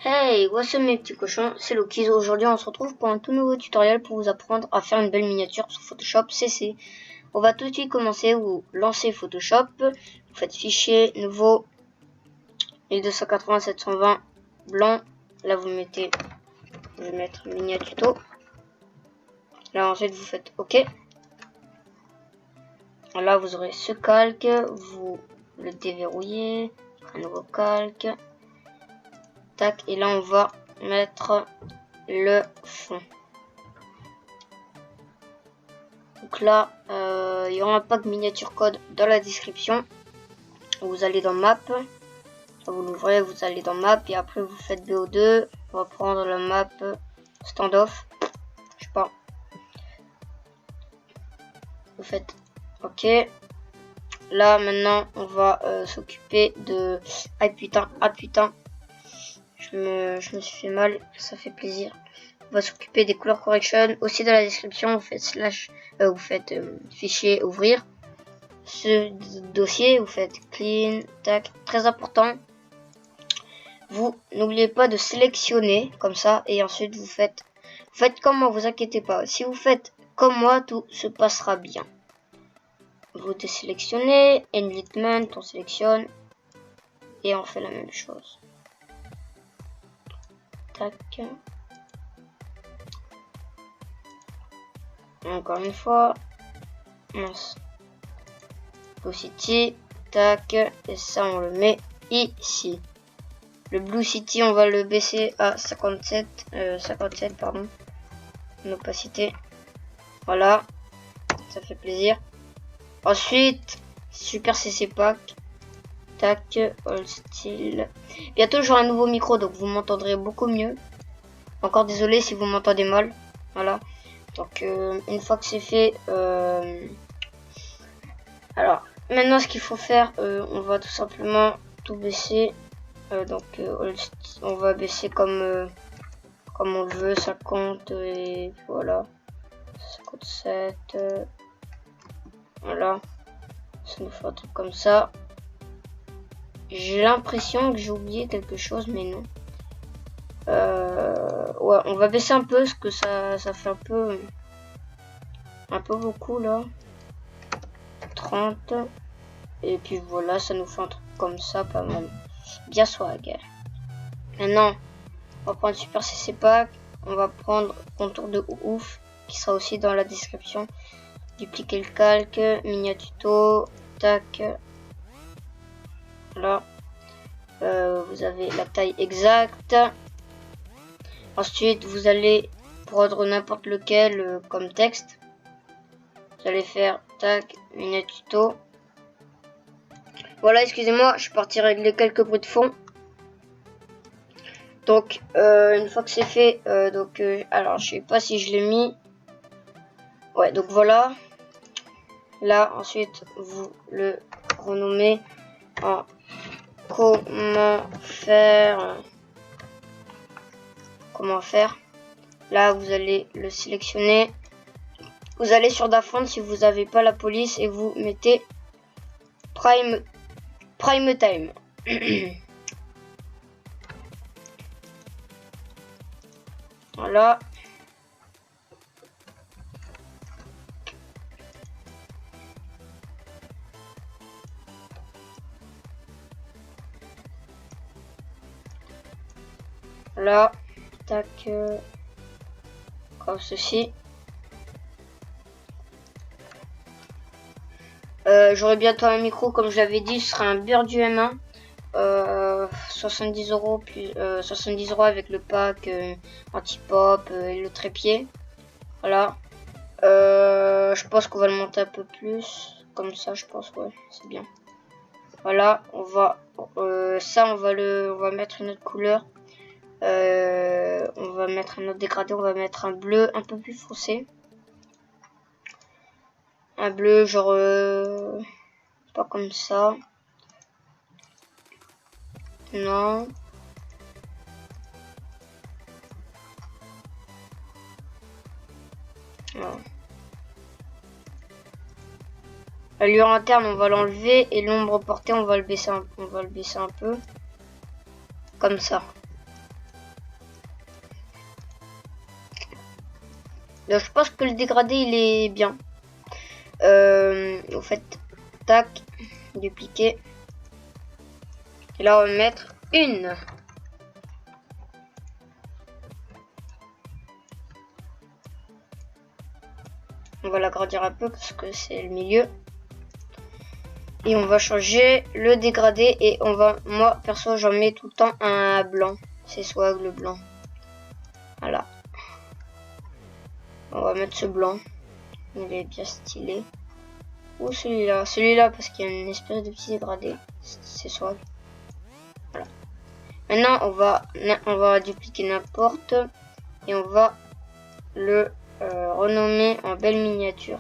Hey, what's up mes petits cochons, c'est Lokiz. Aujourd'hui on se retrouve pour un tout nouveau tutoriel pour vous apprendre à faire une belle miniature sur Photoshop CC. On va tout de suite commencer, vous lancez Photoshop, vous faites fichier, nouveau, 1280-720, blanc, là vous mettez, je vais mettre miniatuto, là ensuite vous faites OK. Là vous aurez ce calque, vous le déverrouillez, un nouveau calque. Tac, et là on va mettre le fond. Donc là il y aura un pack miniature code dans la description. Vous allez dans map, vous l'ouvrez, vous allez dans map et après vous faites BO2. On va prendre la map standoff, je sais pas, vous faites OK. Là maintenant on va s'occuper de ah putain je me suis fait mal, ça fait plaisir. On va s'occuper des color correction aussi dans la description. Vous faites slash, vous faites fichier ouvrir ce dossier, vous faites clean, tac, très important. Vous n'oubliez pas de sélectionner comme ça et ensuite vous faites comme moi, vous inquiétez pas. Si vous faites comme moi, tout se passera bien. Vous désélectionnez, enlightenment, on sélectionne et on fait la même chose. Tac. Encore une fois, mince. Blue City, tac, et ça on le met ici. Le Blue City on va le baisser à 57 pardon, en opacité. Voilà, ça fait plaisir. Ensuite, Super CC Pack, tac, All Style. Bientôt j'aurai un nouveau micro donc vous m'entendrez beaucoup mieux. Encore désolé si vous m'entendez mal, voilà. Donc une fois que c'est fait, alors maintenant ce qu'il faut faire, on va tout simplement tout baisser. On va baisser comme on le veut, 50 et voilà, 57, voilà, ça nous fait un truc comme ça. J'ai l'impression que j'ai oublié quelque chose mais non. Ouais, on va baisser un peu parce que ça fait un peu beaucoup là. 30 et puis voilà, ça nous fait un truc comme ça, pas mal, bien swag. Maintenant on va prendre Super CC Pack, on va prendre contour de ouf qui sera aussi dans la description, dupliquer le calque, miniatuto, tac, là vous avez la taille exacte. Ensuite vous allez prendre n'importe lequel comme texte, vous allez faire tac, miniatuto. Voilà, excusez-moi, je suis parti régler quelques bruits de fond. Donc une fois que c'est fait, alors je sais pas si je l'ai mis. Ouais, donc voilà. Là ensuite vous le renommez en comment faire. Là vous allez le sélectionner. Vous allez sur Dafont si vous n'avez pas la police et vous mettez prime time. Voilà. Là, tac, comme ceci. J'aurai bientôt un micro, comme je l'avais dit, ce sera un Birdie M1. 70 € plus 70 € avec le pack anti-pop et le trépied. Voilà. Je pense qu'on va le monter un peu plus. Comme ça, je pense, ouais, c'est bien. Voilà, on va ça, on va mettre une autre couleur. On va mettre un autre dégradé, on va mettre un bleu un peu plus foncé. Un bleu genre pas comme ça. Non. Non. La lueur interne on va l'enlever et l'ombre portée on va le baisser un peu. Comme ça. Donc, je pense que le dégradé, il est bien. Vous faites tac, dupliquer. Et là, on va mettre une. On va l'agrandir un peu parce que c'est le milieu. Et on va changer le dégradé et on va, moi perso j'en mets tout le temps un blanc. C'est swag le blanc. Voilà. On va mettre ce blanc. Il est bien stylé. Ou celui-là. Celui-là parce qu'il y a une espèce de petit dégradé. C'est swag. Voilà. Maintenant on va dupliquer n'importe. Et on va le renommer en belle miniature.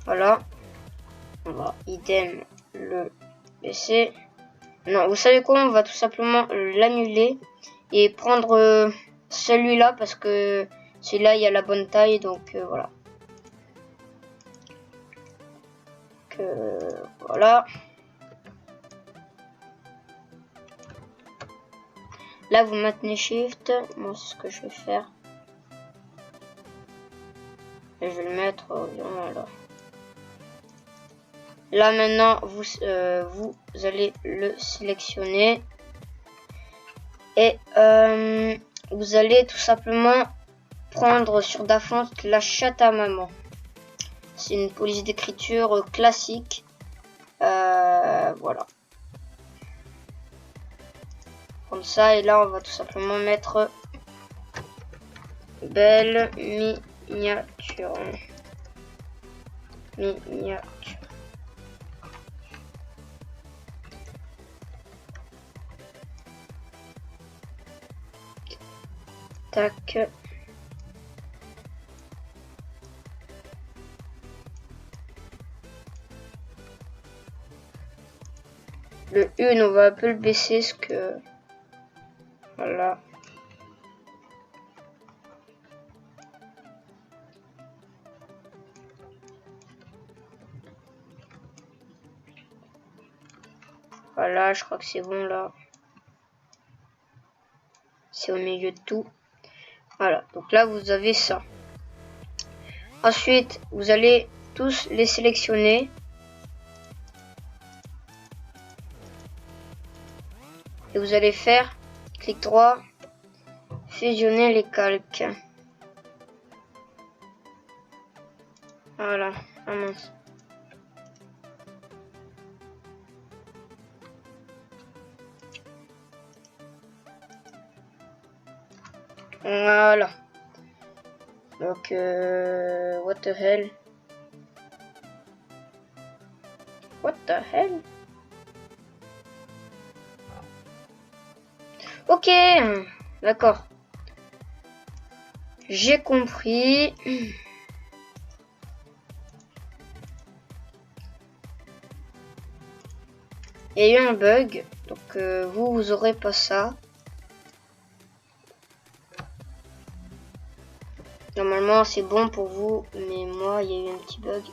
Voilà. On va idem le baisser. Non, vous savez quoi? On va tout simplement l'annuler et prendre celui-là parce que celui-là il y a la bonne taille, donc voilà. Voilà. Là vous maintenez Shift. Moi c'est ce que je vais faire. Et je vais le mettre voilà. Là maintenant vous allez le sélectionner et vous allez tout simplement prendre sur Dafont la chatte à maman. C'est une police d'écriture classique. Voilà. Comme ça, et là on va tout simplement mettre belle miniature. Miniature. Tac. Le une, on va un peu le baisser, ce que voilà. Voilà, je crois que c'est bon là. C'est au milieu de tout. Voilà, donc là vous avez ça. Ensuite, vous allez tous les sélectionner. Et vous allez faire clic droit, fusionner les calques. Voilà, ah mince. Voilà. Donc, what the hell? What the hell? Ok, d'accord. J'ai compris. Il y a eu un bug, donc vous aurez pas ça. Normalement c'est bon pour vous, mais moi il y a eu un petit bug.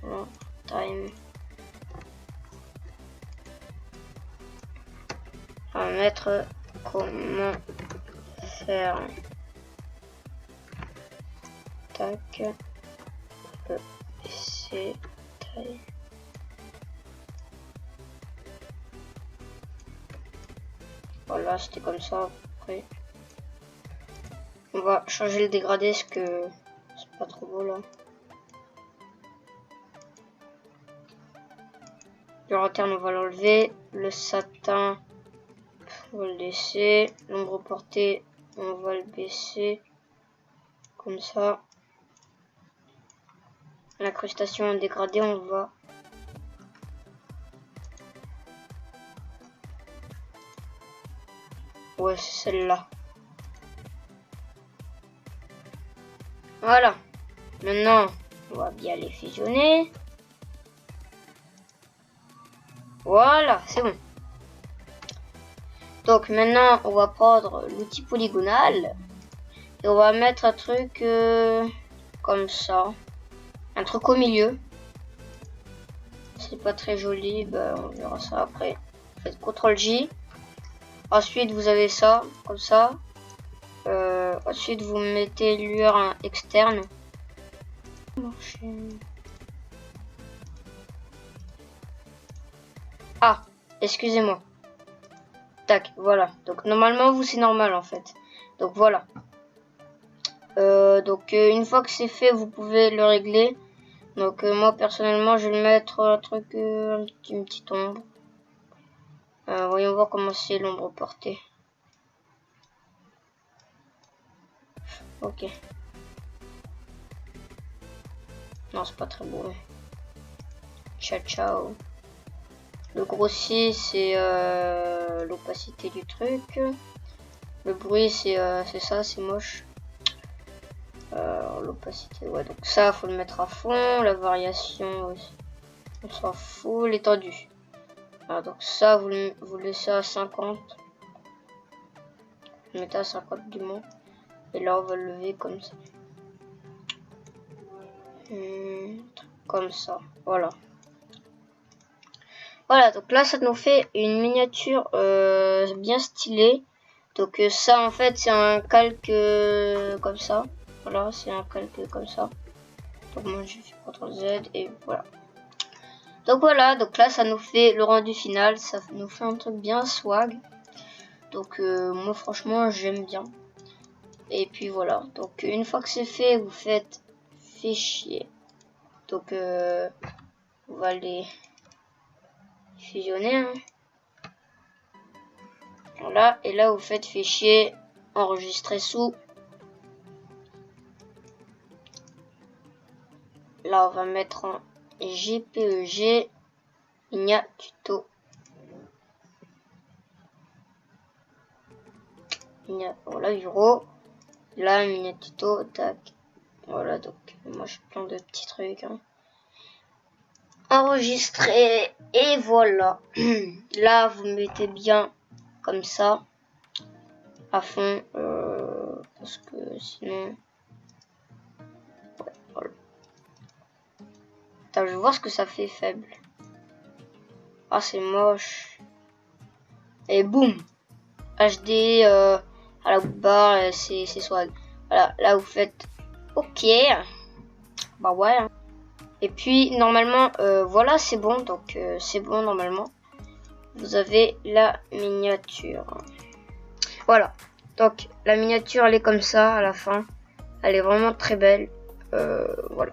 Voilà, time. On va mettre comment faire. Tac. C'est taille. Voilà, c'était comme ça. Après, on va changer le dégradé parce que c'est pas trop beau là. Le interne on va l'enlever. Le satin on va le laisser. L'ombre portée on va le baisser. Comme ça. L'incrustation dégradée on va. Ouais, c'est celle-là. Voilà. Maintenant, on va bien les fusionner. Voilà, c'est bon. Donc maintenant, on va prendre l'outil polygonal. Et on va mettre un truc comme ça. Un truc au milieu. C'est pas très joli, ben, on verra ça après. Faites CTRL J. Ensuite, vous avez ça, comme ça. Ensuite, vous mettez lueur externe. Ah, excusez-moi. Tac, voilà. Donc, normalement, vous, c'est normal, en fait. Donc, voilà. Une fois que c'est fait, vous pouvez le régler. Donc, moi, personnellement, je vais mettre un truc, une petite ombre. Voyons voir comment c'est l'ombre portée. Ok. Non, c'est pas très beau. Ouais. Ciao, ciao. Le grossier, c'est l'opacité du truc. Le bruit, c'est ça, c'est moche. L'opacité, ouais. Donc ça, faut le mettre à fond. La variation, on s'en fout. L'étendue. Alors, donc ça, vous laissez à 50. Vous mettez à 50 du moins. Et là, on va le lever comme ça. Comme ça. Voilà. Voilà, donc là, ça nous fait une miniature bien stylée. Donc ça, en fait, c'est un calque comme ça. Voilà, c'est un calque comme ça. Donc moi, j'ai fait CTRL Z et voilà. Donc voilà, donc là, ça nous fait le rendu final. Ça nous fait un truc bien swag. Donc moi, franchement, j'aime bien. Et puis voilà. Donc une fois que c'est fait, vous faites fichier. Donc on va les fusionner. Hein. Voilà, et là vous faites fichier, enregistrer sous. Là on va mettre en JPEG, Minia Tuto. Voilà, bureau. Là, Minia Tuto, tac. Voilà, donc moi j'ai plein de petits trucs. Hein. Enregistrer, et voilà. Là vous mettez bien comme ça, à fond, parce que sinon... Ouais, voilà. Attends, je vais voir ce que ça fait faible. Ah, c'est moche. Et boum, HD à la barre, c'est swag. Voilà, là vous faites OK. Bah ouais. Hein. Et puis normalement, voilà, c'est bon. Donc c'est bon normalement. Vous avez la miniature. Voilà. Donc la miniature, elle est comme ça à la fin. Elle est vraiment très belle. Voilà.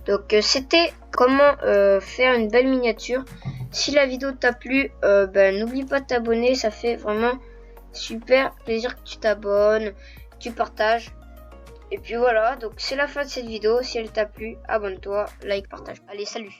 Donc c'était comment faire une belle miniature. Si la vidéo t'a plu, n'oublie pas de t'abonner. Ça fait vraiment super plaisir que tu t'abonnes, tu partages. Et puis voilà, donc c'est la fin de cette vidéo. Si elle t'a plu, abonne-toi, like, partage. Allez, salut!